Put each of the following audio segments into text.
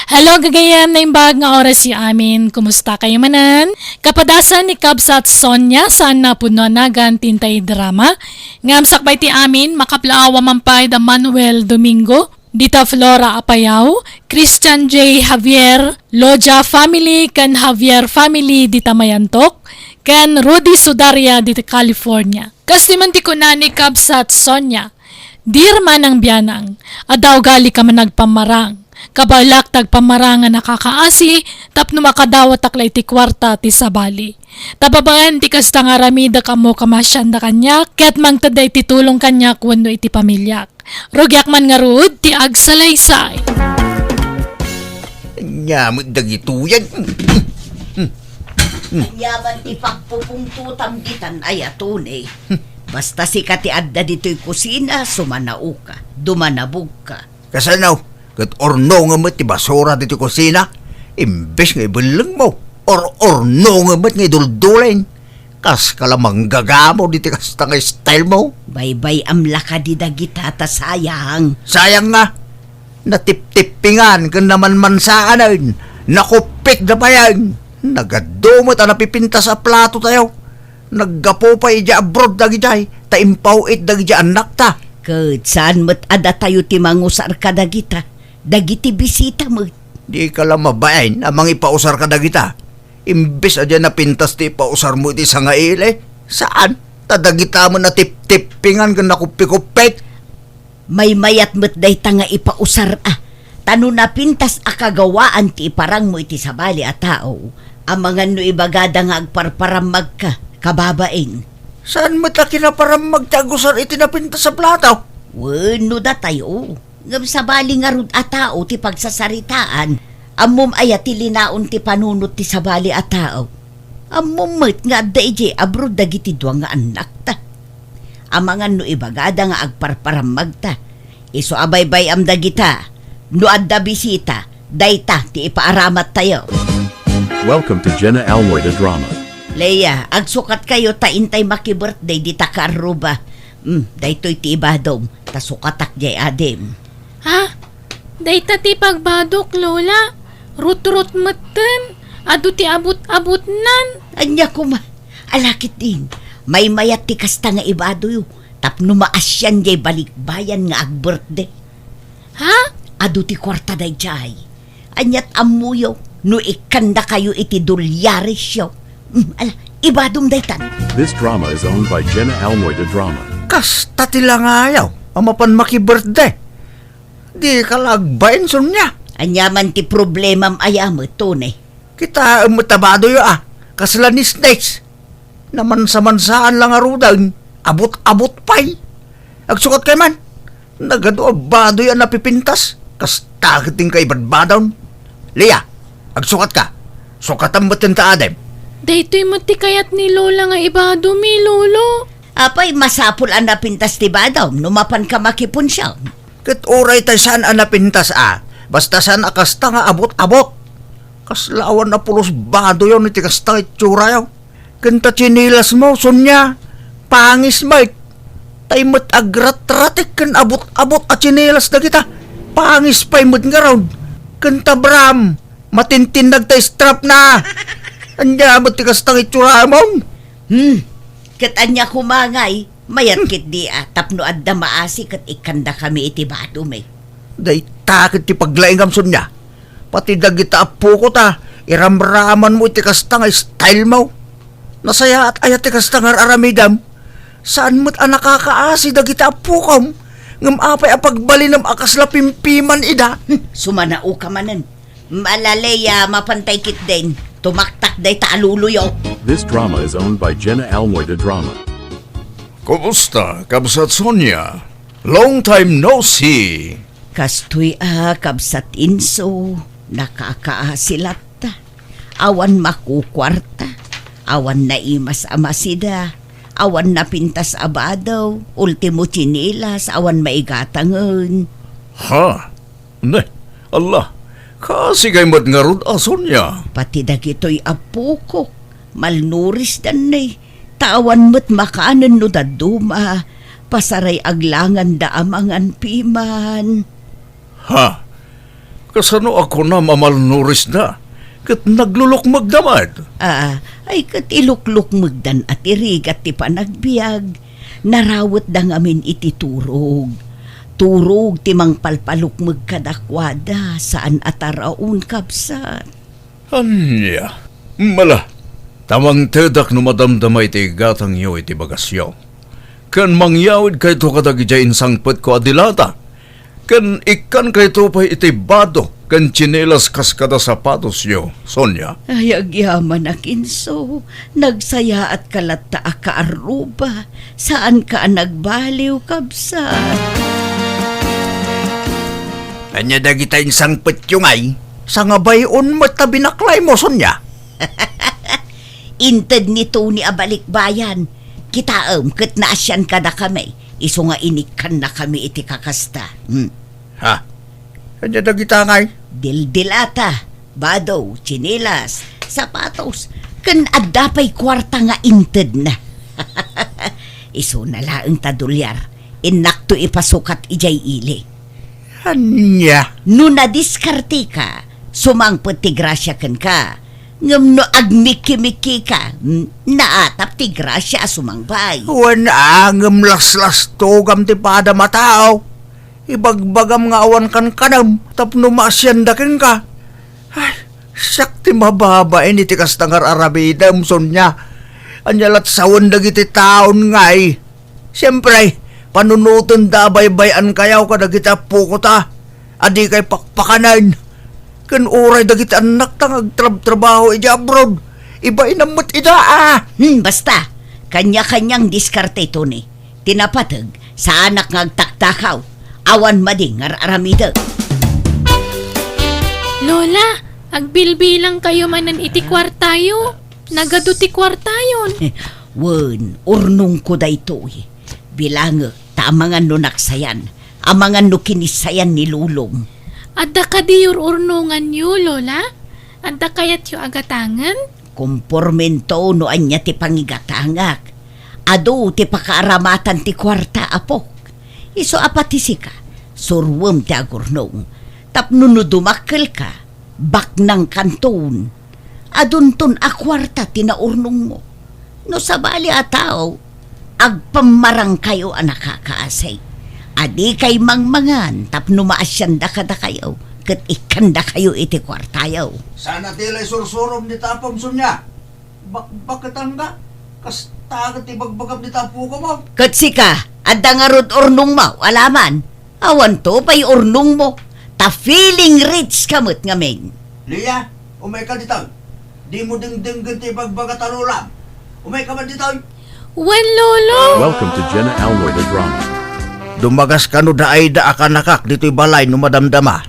Hello gagayam na imbag nga oras si amin. Kumusta kayo manan? Kapadasan ni Kabsat Sonia saan na puno nagan tintay drama. Ngam sakbay ti amin makaplaawa mampay da Manuel Domingo, Dita Flora Apayao, Christian J. Javier, Loja family kan Javier family dita Mayantok, kan Rudy Sudaria dita California. Kastiman ti kunan ni Kabsat Sonia, dir man ang biyanang, adaw gali ka man nagpamarang. Kabalak tagpamarangan nakakaasi, tapno makadawat taklay ti kwarta ti sabali. Tababayan ti kasta nga ramida kamo kamasyan da kanya, kaya't mangtaday ti tulong kanya kuwano iti pamilyak. Rogyak man nga ruod, ti agsalaysay. Nyamot dagituyan. Yaman ti pagpupungtutam gitan ay atunay. Basta si kati adda dito'y kusina, sumanao ka, dumanabog ka. Kasanaw, kat orno nga mat ti basura dito kusina, imbes nga ibalang mo, orno nga mat nga iduldulain. Kas kalamang gagamo dito kasta nga style mo. Baybay amla ka di dagita ta sayang. Sayang nga, natip-tipingan ka naman mansaan, nakupik na pa yan. Nagadumot ang napipinta sa plato tayo. Naggapo pa ija abroad dagijay, taimpaw it dagijay anak ta. Kat saan mo't ada tayo ti mangusar ka dagita, dagiti bisita mo. Di ka lang mabain amang ipausar ka dagita. Imbes adya na pintas ti ipausar mo iti sangaile. Saan? Tadagita mo na tip-tipingan ka nakupik-upik. May mayat mo't day ta nga ipausar Tano na pintas akagawaan ti iparang mo iti sabali a tao. Amangan no ibagada nga agparparamag ka, kababain. Saan mo ta kinaparam magtagusar iti napintas sa plato? Wano da tayo. Ngam sabali nga rud a tao ti pagsasaritaan. Amom ayat ti linaon ti panunot ti sabali a tao. Amom met nga adda ije abroad dagiti duwa nga anak ta. Amangan no ibagada nga agparparamag ta. Iso abaybay am dagita. No adda bisita, dayta ti ipaaramat tayo. Welcome to Jenna Almoida Drama. Leia, agsukat kayo taintay maki-birthday di ta kaaruba. Daytoy ti ibadom, ta sukatak jay adem. Ha? Dayta ti pagbadok lola, rut-rut maten, adu ti abut-abut nan. Anya kuma, alakit din. May mayat ti kasta nga ibado tapno maasyan jay balikbayan nga ag-birthday. Ha? Adu ti kwarta day jay. Anyat amuyo, no ikanda kayo iti dolyares siyo. Ala, ibadom daytan. This drama is owned by Jenna Almoida Drama. Kasta tila nga ayaw, amapan maki-birthday. Di ka lagbain son niya. Anyaman ti problemam ayam tunay. Kita matabado yo kasla ni snakes. Naman sa mansaan lang arudan, abot-abot pa'y. Agsukat kay man, nagado abado yan napipintas. Kasta kiting kay badbadaw. Leia, agsukat ka. Sukatan mo tinta adem. Daytoy mati kayat ni lola nga ibado mi lolo. Apay masapul ang napintas ti badaw, numapan ka makipon siya. Kat oray tayo saan ang napintas basta saan akasta nga abot-abot. Kaslawan na pulos bado yun, iti kasta itsura yun. Kanta chinilas mo, sunya, pangis Mike. Tay mo't agrat-ratik kan abot-abot at chinilas na kita. Pangis pa'y mo't nga raw. Kanta Bram, matintindag tay strap na. Anya mo't ti kasta itsura mo. Kat anya kumangay, mayat kit di tapno adda maasi kat ikanda kami iti bado may. Day takit ti paglaingam sunya. Pati dagita apo ko ta, iramraman mo iti kasta nga style mo. Nasaya at ayat ti kasta nga aramidam. Saan mo't nakakaasi dagita apo ko? Ngam apay apagbalinam akas la pimpiman ida. Sumanao ka manan. Malaleya mapantay kit din. Tumaktak day taaluluyo. This drama is owned by Jenna Almoida Drama. Kumusta, Kabsat Sonia? Long time no see. Kastoy kabsat inso. Nakakaasilat ta. Awan makukwarta. Awan na imas amasida. Awan na pintas abadaw. Ultimo chinilas. Awan maigatangon. Ha? Ne, Allah. Kasi kay matngarod Sonia. Pati dagito'y apo ko. Malnuris dan nay. Tawan mo't makaanan no daduma. Pasaray aglangan da amangan piman. Ha? Kasano ako na mamalnuris na. Kat naglulok magdamad. Ay katilukluk magdan at irigat ti panagbiag. Narawat da ngamin iti turog. Turog ti mangpalpaluk magkadakwada saan ataraon kapsat. Anya, mala. Tamang tedak no madamdamay ti gatang yo iti bagasyo. Kan mangyawid kay to kadagijay insangpet ko adilata. Kan ikan kay to pa'y iti bado. Kan chinelas kaskada sapatos yo, Sonia. Ay agyaman na kinso. Nagsaya at kalata ka aruba. Saan ka nagbaliw kapsat? Anya dagita insangpet yung ay. Sa nga bayon mo tabinaklay mo, Sonia. Inted ni Tony abalikbayan. Kitaam ket naasyan ka na kami. Iso nga inikan na kami iti kakasta. Ha? Anya dagita ngay. Dildilata, bado, chinelas, sapatos, kan adapay kwarta nga inted na. Iso na laang tadulyar, inakto ipasukat ijay ili. Anya? No nadiskarte ka, sumangpot ti grasya kan ka. Ngam no agmiki-miki ka, naatap ti grasya sumangbay. Wana angam laslas togam ti pada matao. Ibagbagam nga awan kan kanam, tapno maasyandakin ka. Ay, sakti mababain iti kastangar arabidam, Sonya. Anyalat sawan dagiti taon ngay. Siyempre, panunutan da baybayan kayaw ka dagiti pukota. Adi kay pakpakanan. Kan uray dagiti anak tang agtrab-trabaho iti abroad. Iba inamot ida Basta, kanya-kanyang diskarte ito ni. Tinapatag sa anak nga agtaktakaw. Awan mading aramida. Lola, agbilbilang kayo manan iti kwartayo. Nagado ti kwartayon. Wen, urnong ko da ito eh. Bilang tamangan no naksayan. Amangan no kinisayan ni Lulong. Adda ka di urnungan yu, Lola? Adda kayat yu agatangan? Kompormento no anya ti pangigatangak. Ado ti pakaaramatan ti kwarta apok. Iso apatisi ka, surwem ti agurnong. Tapno no dumakkel ka, bak ng kanton. Adunton akwarta tinaurnong mo. No sabali ataw, agpamarang kayo nakakaasay. Adi kay mangmangan, tapno maasyanda ka da kayo, kat ikanda kayo iti kwartayaw. Sana tila'y sursurom ni tapom, Sonya. Bakit ang ka? Kastagat ibagbagam ni tapo ka mo. Katsika, adda nga rod urnong mo, alaman. Awan to, pa'y urnong mo. Ta feeling rich kamot ngamin. Lia, umay ka dito. Di mo ding-ding ganti bagbagat alulam. Umay ka man dito. Well, Lolo! Welcome to Jenna Almoida Drama. Dumagas ka no da ay da akanakak dito'y balay no madamdama.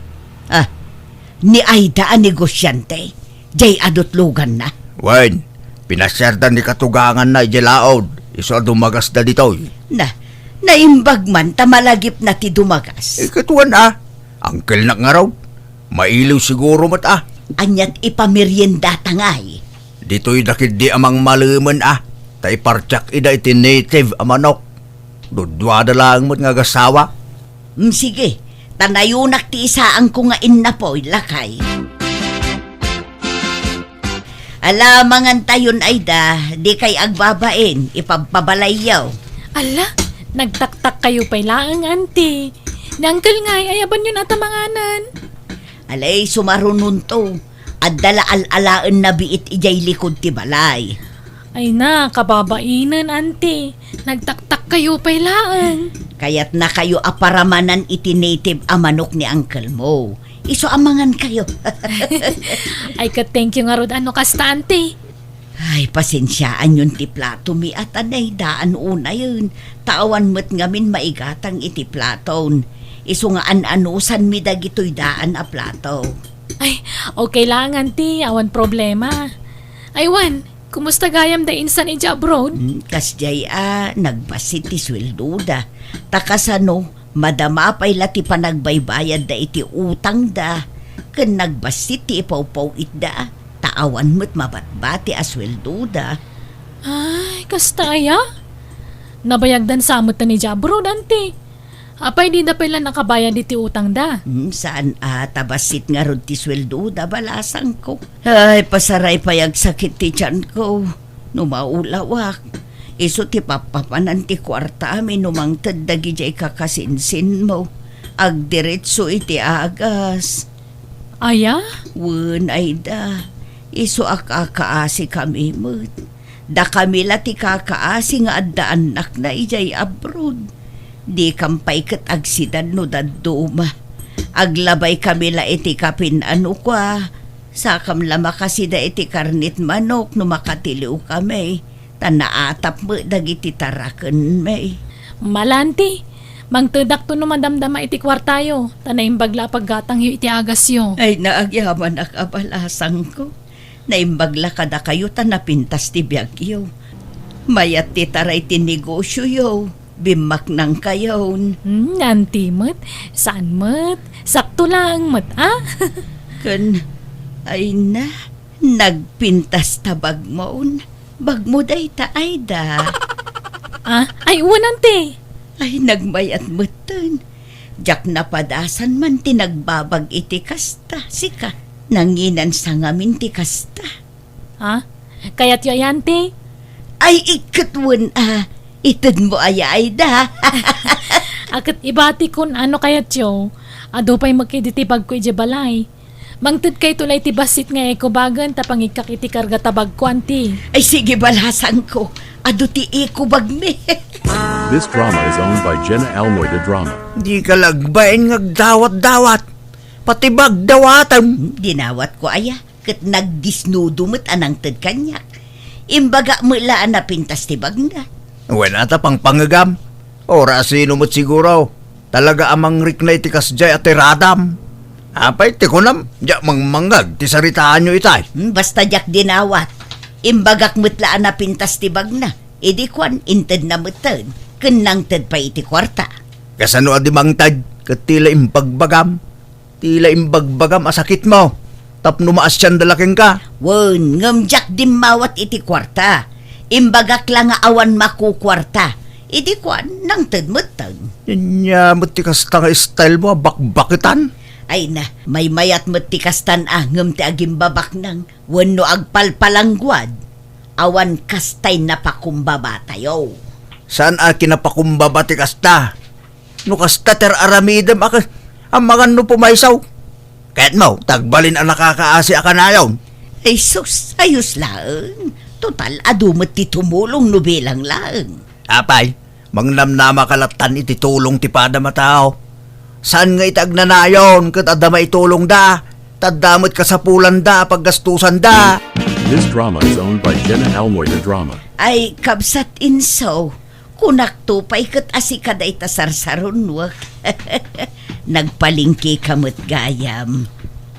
Ni Aida ang negosyante. Jay adot lugan na. Wen, pinasyardan ni katugangan na ijelaod. Iso dumagas da dito'y. Naimbag man tamalagip na ti dumagas. Katuan Angkel na nga raw. Mailiw siguro mat Anyat ipamiryenda tangay. Dito'y dakid di amang maluman Tay partyak ida iti native amanok. Dudwada lang mo't nga gasawa. Sige, tanayunak ti isaan ko nga inna po lakay. Alamangan tayon Aida, di kay agbabain, ipagpabalayaw. Ala, nagtaktak kayo pa'y laang, auntie. Nangkel nga'y ayaban yun atamanganan. Alay, sumarunun to. At dala al-alaan na biit ijay likod ti balay. Ay na, kababainan, auntie. Nagtaktak kayo pa'y laang. Kaya't na kayo aparamanan iti native amanok ni uncle mo. Iso amangan kayo. Ay ka-thank you nga rod ano kasta, auntie. Ay, pasensyaan yun ti plato mi at anay daan una yun. Tawan mo't ngamin maigatang iti platon. Iso nga an-anusan mi dagito'y daan a plato. Ay, okay lang, auntie. Awan problema. Aywan, kumusta gayam da insan ija abroad? Kasjay nagbasit ti sweldo da. Takasano, madama pa'y lati pa nagbaybayad da iti utang da. Kan nagbasit ti ipaw-paw itda. Taawan mo't mabatbati a sweldo da. Ay, kasta aya? Nabayagdan samot na ni ija abroad, auntie. Apay di na pala nakabayan di ti utang da. Saan tabasit nga rod ti sweldo da balasang ko. Ay, pasaray payag sakit ti tiyan ko. Numaulawak. Iso ti papapanan ti kwarta amin numang tadagi jay kakasinsin mo. Agdiretso iti agas. Aya? Wen ay da. Iso akakaasi kami mo. Da kami ti kakaasi nga adda anak na ijay abroad. Di kampay kat agsidan no daduma. Aglabay kami la iti kapin ano kwa. Sakam lama kasi da iti karnit manok no makatiliw kami. Tanaatap mo dagiti taraken may. Malanti. Mangtedak to no madamdama iti kwartayo. Tanay bagla paggatang yu iti agas yo. Ay naagyaman ak abalasang ko. Naimbagla kada kayo tanapintas ti biyagyo. Mayat ti taray ti negosyo yo. Bimak nang kayon. Nanti mat. Saan mat? Sakto lang mat, ah? Kan, ay na, nagpintas ta bagmaon. Bagmo day ta ay da. Ah? Ay, uwanante. Ay nagmayat matan. Jak napadasan man tinagbabag iti kasta. Sika, nanginan sa ngamin ti kasta. Ha? Kaya't yayante? Ay ikatwan itad mo ay da. Akat ibati kun ano kayat yo. Ado pa'y magkiditibag ko iti balay. Mangtid kay tulay ti basit nga ekobagan tapang ikak iti karga tabag ko anti. Ay sige balasan ko. Ado ti ikubag me. This drama is owned by Jenna Almoy the Drama. Di ka lagbain ngagdawat-dawat. Pati bagdawatan. Dinawat ko aya. Kat nagdisnudo mo't anang tad kanyak. Imbaga mo laan na pintas ti bagna. Wala ta pang pangagam. Ora sino mo't siguro. Talaga amang riknay ti kasjay at tiradam. Apay ti kunam. Diya mangmangag ti saritaan nyo itay. Basta jak dinawat. Imbagak mo't laan na pintas ti bagna. Idi kwan inted na mutan. Kenang tad pa iti kwarta. Kasano adimang tad. Kat tila imbagbagam. Tila imbagbagam asakit mo. Tapno maas siyan dalaking ka. Wen, ngamjak dimawat iti kwarta. Imbagak lang nga awan makukwarta. Idi kwan nang tadmutan. Nya mo't ti kasta nga style mo bakbakitan. Ay na, may mayat mo't ti kastan ngam ti agimbabak nang wano agpalpalangguad. Awan kastay napakumbaba tayo. Saan kinapakumbaba ti kasta? No kasta ter aramidem amagan no pumaysaw. Kahit mo, tagbalin ang nakakaasi akanayaw. Ay sus, ayos lang. Total, adumot ti tumulong no bilang lang. Apay, mangnamnama kalatan iti tulong ti pada matao. Saan nga itag nanayon kat adama itulong da? Tadamot kasapulan da, paggastusan da. This drama is owned by Jenna Almoy the Drama. Ay, kabsat inso. Kunak tupay kat asikada ita sarsaron wak. Nagpalingki kamot gayam.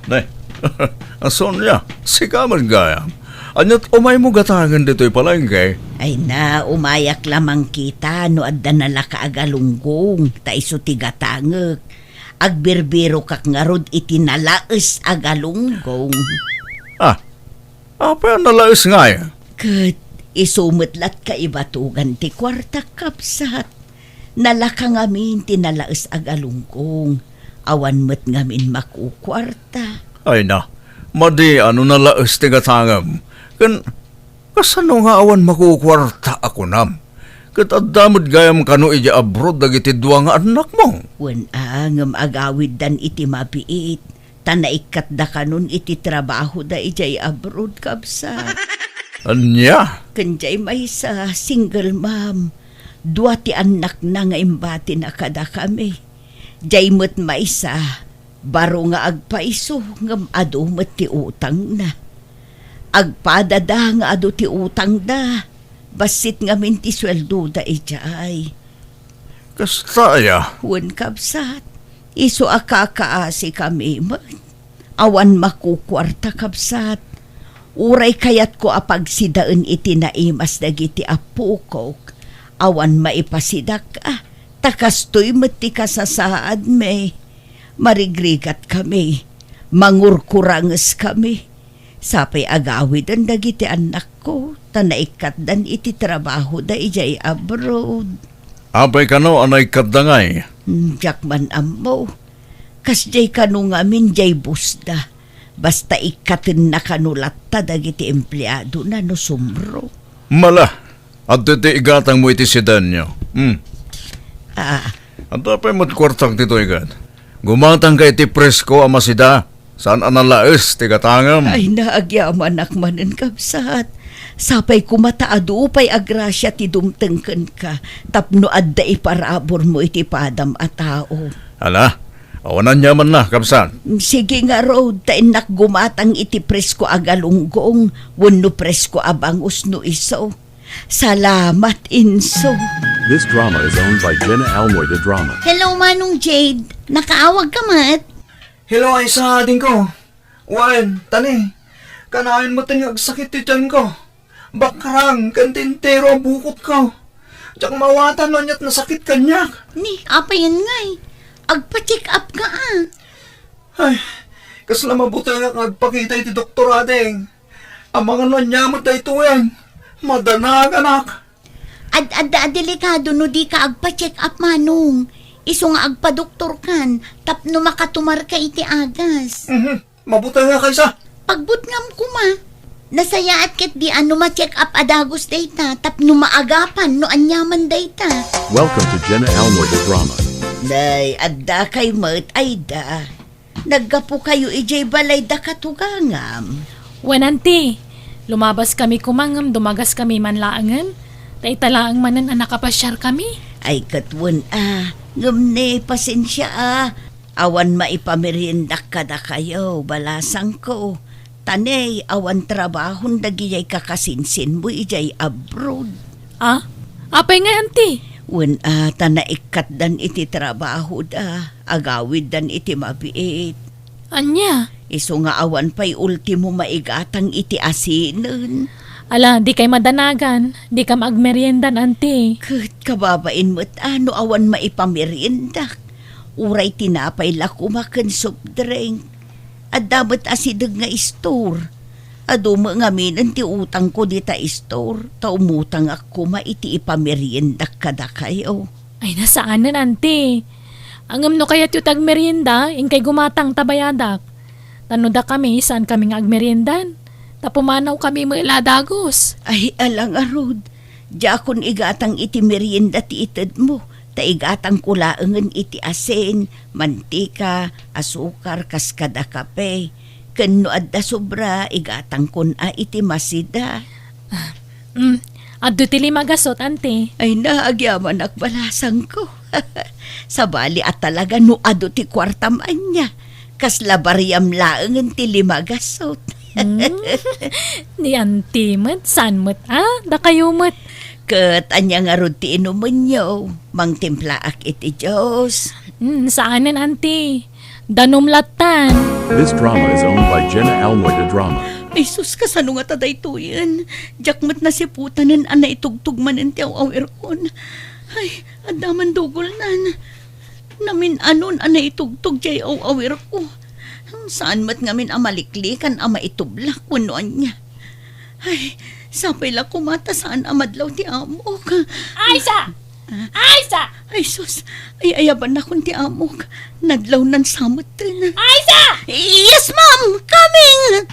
Nay, ason niya, si kaman gaya. Anyat umay mo gatangan dito'y palengke. Ay na, umayak lamang kita no adda nala kaagalunggong. Ta iso ti gatangek. Agbirbiro kak nga rod iti nalaes agalunggong. Apa ang nalais nga ya? Kat isumutlat ka ibatugan ti kwarta kapsat. Nalaka ngamin ti nalaes agalunggong. Awan met ngamin makukwarta. Ay na, madi ano nalais ti gatangam. Kasano nga awan makukwarta ako nam? Kat adamod gayam kano ija abroad dagiti duwa nga anak mo. Wen ngam agawid dan iti mapiit. Tanaikat da kanon iti trabaho da ijay abroad kabsa. Anya? Kanjay may sa single mom. Dua ti anak na nga imbati na kada kami. Jay mo't may sa baro nga agpaiso ngam ado mo't ti utang na. Agpadada nga ado ti utang da. Basit nga min ti sweldo da ijay. Kastaya. Wen kabsat. Iso akakaasi kami man. Awan makukwarta kabsat. Uray kayat ko apagsidaan iti naimas dagiti apo ko. Awan maipasidak takastoy mati kasasaad me. Marigrigat kami. Mangurkuranges kami. Sapay agawid ang dagiti anak ko. Tanaikat dan iti trabaho da ijay abroad. Apay kano anay kadangay. Jak man amo. Kas jay kanu ngamin jay busda. Basta ikatin na kanulat ta dagiti empleyado na no sumro. Mala, at iti igatang mo iti sedan nyo. Ah, Ang tapay mo't kwartang tito igat. Gumatang ka iti presko ama sida. Saan analaes ti katangam? ay naagyaman akmanen kabsat. Sapay kumataado pay agrasya ti dumtengken ka. Tapno adda iparabor mo iti padam a tao. Ala, awanan niya man na, kapsan. Sige nga road, tainak gumatang iti presko agalunggong, wano presko abangus no iso. Salamat, Inso. This drama is owned by Jenna Almoy the Drama. Hello, Manong Jade. Nakaawag ka, Mat? Hello ay sa ading ko. Wan, tani. Kanain mo ting agsakit ti tiyan ko. Bakrang, kantintero ang bukot ko. Diyak mawatan nun ya't nasakit kanyak. Ni, apa yan nga Agpa-check up ka Ay, kasla mabuti nga agpakita iti doktor ading. Ang mga nanyamot na ito yan. Madanag, anak. Delikado no di ka agpa-check up, Manong. Iso nga agpa-doktor kan, tapno makatumar ka iti agas. Mabuti nga kaysa. Pagbutngam ko nasaya at kit di ano ma-check up adagos data, tapno maagapan no anyaman data. Welcome to Jenna Almoy the Drama. Nay, adda kay Mat, ay da. Naggapo kayo ijay balay da katugangam. Wen auntie, lumabas kami kumangam, dumagas kami manlaangan. Taitalaang manan anak kapasyar kami. Ay katwan ngamne pasensya Awan maipamerindak kada kayo, balasang ko. Tanay, awan trabahon dagiyay kakasinsin mo ijay abroad. Ah? Apay nga auntie? Wen tanaikat dan iti trabaho da, agawid dan iti mabiit. Anya? Iso nga awan pa'y ultimo maigatang iti asinan. Ala, di kay madanagan. Di ka magmeriendan, auntie. Kat kababain mo't ano awan maipamerindak. Uray tinapay la kumakan soft drink. At dapat asidag nga store. Aduma nga minan ti utang ko di ta store. Ta umutang ako maiti ipameriendak kada kayo. Ay, nasaanan, auntie? Angam no kaya't yung tagmerienda, kay gumatang tabayadak. Tanoda kami, saan kami nga agmeriendan? Tapumanaw kami mga dagos. Ay alang arod. Diya kon igatang iti merienda ti ited mo. Ta igatang kulaangan iti asin, mantika, asukar, kaskada kape. Kano adda sobra, igatang kun iti masida. Addo tili magasot, auntie. Ay naagyaman akbalasang ko. Sa bali at talaga no ado ti kwartam anya. Kasla bariyam laangan ti limagasot. Ni auntie mat, san mat, da kayo mat. Kat anya nga rod ti inuman nyo. Mang timplaak iti Diyos. Saanan, auntie? Danumlatan. This drama is owned by Jenna Almoy the Drama. Ay sus ka sano nga taday to yan. Jakmat na si putanan ana itugtugman ng tiyaw awir kon. Ay, adaman dugol nan. Namin anon ana itugtug jay awir ko. Saan mat ngamin amaliklikan ama itublak kunoan niya. Ay, sapay la kumata saan amadlaw ti amok. Aisa! Aisa! Ay sus, ay ayaban na kun ti amok. Nadlaw nan samot din. Aisa! Yes ma'am, coming!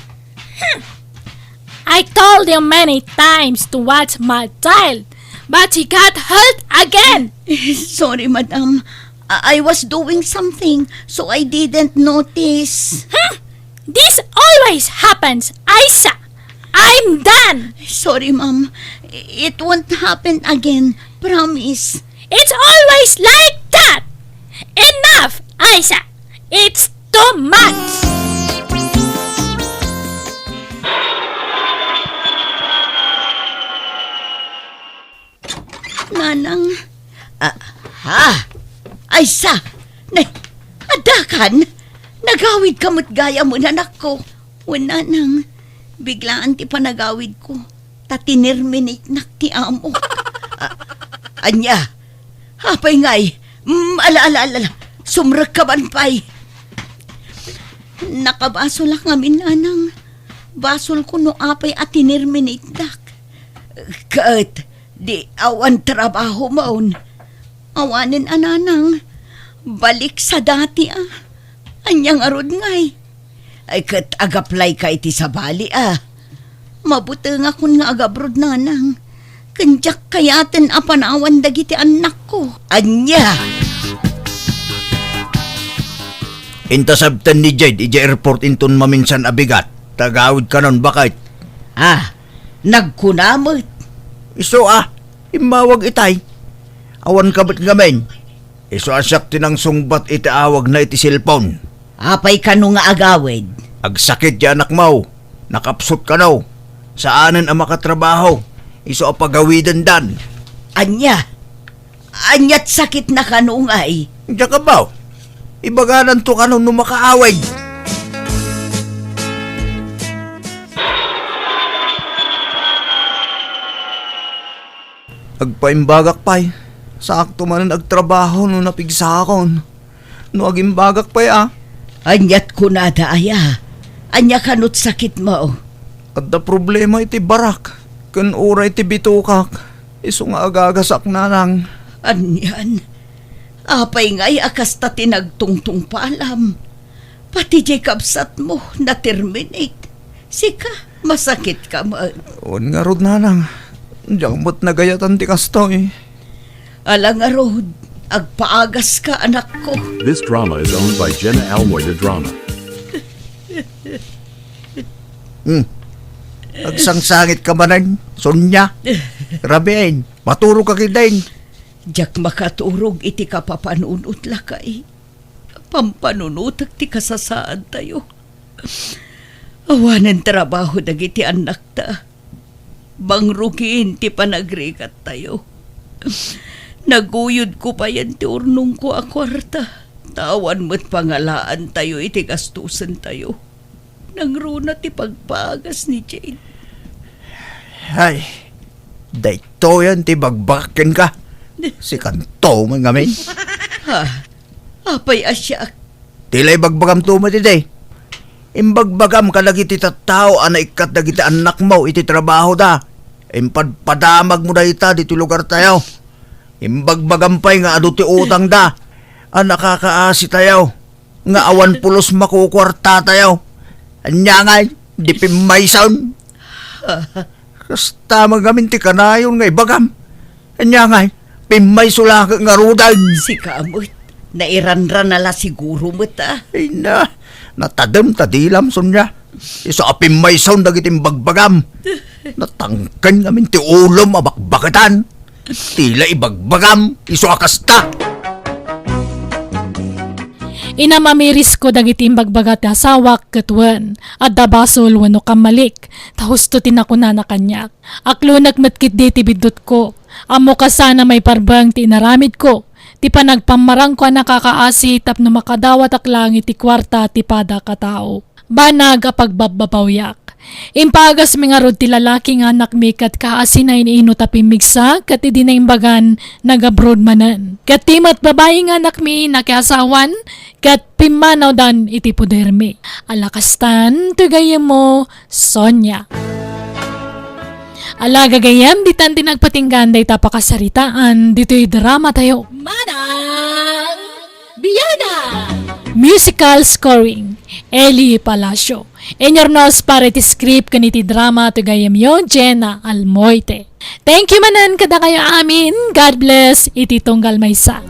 I told him many times to watch my child, but he got hurt again. Sorry madam, I was doing something so I didn't notice. This always happens, Aisa. I'm done. Sorry ma'am, it won't happen again, promise. It's always like that. Enough, Aisa. It's too much. Nanang, ay sa, adakan, nagawid ka mo't gaya mo nanak ko. Wala nang, biglaan ti panagawid ko, tatinirminate nak ti amo. Anya, hapay ngay, ala, sumrag ka man pay. Nakabaso lang ngamin nanang, basol ko no apay at tinirminate dak. Kat, di awan trabaho maun. Awanin ananang. Balik sa dati Anyang arod ngay. Ay kat agaplay ka iti sa bali Mabuti nga kun nga agabrod nanang. Kanjak kayaten apanawan dagiti anak ko. Anya! Intasabtan ni Jade, ija airport inton maminsan abigat. Tagawid ka nun, bakit? Nagkunamot. Iso imawag itay. Awan ka ba't ngamen? Iso asyak tinang sungbat itiawag na iti cellphone. Apay ka nung nga agawid. Agsakit ya anak mo. Nakapsot ka no. Saanan ang makatrabaho. Iso apagawidan dan. Anya? Anya't sakit na ka noong ay. Diyan ka ba? Ibaganan to ka nung makaawid. Agpaimbagak pa'y. Sakto man ang agtrabaho nung napigsa akon. No agimbagak pa'y Anyat ko na aya. Anya kanot sakit mo. At da problema iti barak. Kan uray iti bitukak. Iso nga agagasak na lang. Anyan. Apay nga'y akas ta tinagtungtung palam. Pati jay kapsat mo na-terminate. Sika, masakit ka man. On nga rod na lang. Diyan mo't nagayatan ti kasto Alang arod, agpaagas ka anak ko. This drama is owned by Jenna Almoida Drama. Agsangsangit ka manan, Sonya. Rabiin, maturo ka kidain. Diyak makaturog iti kapapanunot lakay. Pampanunot ti kasasaan tayo. Awanan trabaho dagiti anak ta. Bangrukin ti panagrikat tayo. Naguyod ko pa yan ti urnong ko akwarta. Tawan mo't pangalaan tayo iti gastusan tayo. Nangruna ti pagpagas ni Jane. Ay, dayto yan ti bagbakin ka. Si kanto man ngamin. Apay asyak. Tilay bagbagam tuma ti day. Imbagbagam ka lagi ti tattao ana ikat dagiti anak mo iti trabaho da. Impadamag mo da ita dito lugar tayo. Imbagbagam pa'y nga adu ti utang da. Nakakaasi tayo. Nga awan pulos makukwarta tayo. Anya nga, di pimayson. Kasta magamin ti kanayon nga ibagam. Anya nga, pimay sulak nga rudan. Si kamot. Nairanran nala siguro mo Ay na, natadam tadilam Sonya. Iso apimay son dagitim bagbagam. Natangkan ngamin ti ulom abakbakatan. Tila ibagbagam, iso akasta. Inamamiris ko dagiti bagbagat asawak katwan at dabasol wano kamalik tahusto tinakuna na kanyak. Aklo nagmatkit di ti bidot ko. Amo ka sana may parbang ti inaramid ko. Ti panagpamarang ko nakakaasi tap na makadawat aklang iti kwarta ti pada katao. Banag apagbababawiak. Impagas mga rod ti lalaki nga anak mi kat kaasi na iniino tapimigsa kat di na imbagan nag-abroad manan. Kat timat babae nga anak mi nakiasawan kat pimanaw dan iti puder mi. Alakastan tugayem mo Sonya. Ala gagayam di tan tinagpatinggan day tapakasaritaan dito'y drama tayo. Manang Biyana! Musical scoring Eli Palacio. Enyornos para iti script kaniti drama to gayam yo Jenna Almoite. Thank you manan kada kayo amin. God bless iti tunggal maysa.